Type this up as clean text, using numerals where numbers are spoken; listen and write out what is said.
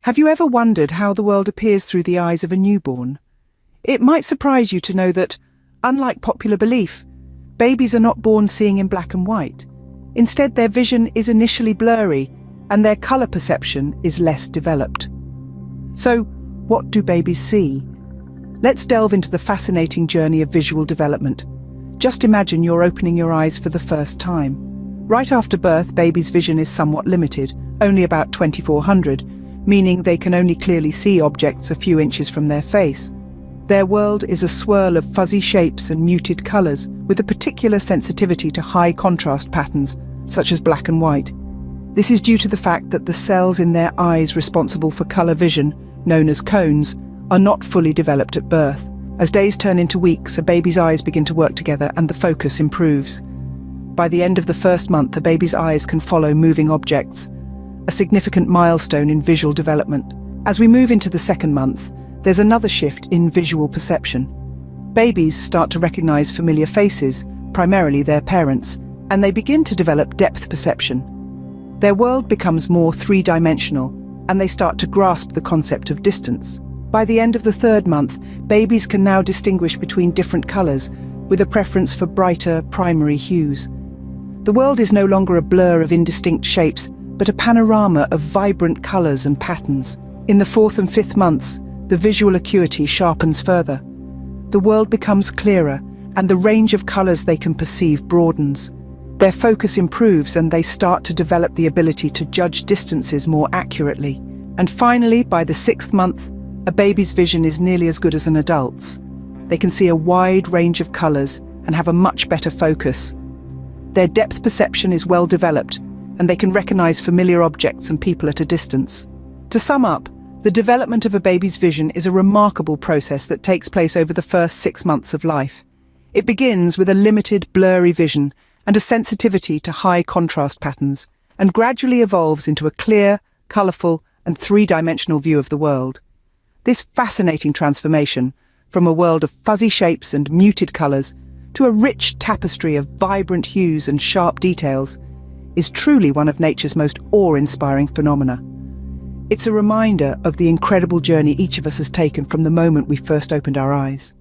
Have you ever wondered how the world appears through the eyes of a newborn? It might surprise you to know that, unlike popular belief, babies are not born seeing in black and white. Instead, their vision is initially blurry, and their color perception is less developed. So, what do babies see? Let's delve into the fascinating journey of visual development. Just imagine you're opening your eyes for the first time. Right after birth, babies' vision is somewhat limited, only about 2400, meaning they can only clearly see objects a few inches from their face. Their world is a swirl of fuzzy shapes and muted colors, with a particular sensitivity to high contrast patterns, such as black and white. This is due to the fact that the cells in their eyes responsible for color vision, known as cones, are not fully developed at birth. As days turn into weeks, a baby's eyes begin to work together and the focus improves. By the end of the first month, a baby's eyes can follow moving objects, a significant milestone in visual development. As we move into the second month, there's another shift in visual perception. Babies start to recognize familiar faces, primarily their parents, and they begin to develop depth perception. Their world becomes more three-dimensional, and they start to grasp the concept of distance. By the end of the third month, babies can now distinguish between different colors, with a preference for brighter, primary hues. The world is no longer a blur of indistinct shapes, but a panorama of vibrant colors and patterns. In the fourth and fifth months, the visual acuity sharpens further. The world becomes clearer, and the range of colors they can perceive broadens. Their focus improves, and they start to develop the ability to judge distances more accurately. And finally, by the sixth month, a baby's vision is nearly as good as an adult's. They can see a wide range of colors and have a much better focus. Their depth perception is well developed, and they can recognize familiar objects and people at a distance. To sum up, the development of a baby's vision is a remarkable process that takes place over the first 6 months of life. It begins with a limited, blurry vision and a sensitivity to high contrast patterns, and gradually evolves into a clear, colorful, and three-dimensional view of the world. This fascinating transformation, from a world of fuzzy shapes and muted colors to a rich tapestry of vibrant hues and sharp details, is truly one of nature's most awe-inspiring phenomena. It's a reminder of the incredible journey each of us has taken from the moment we first opened our eyes.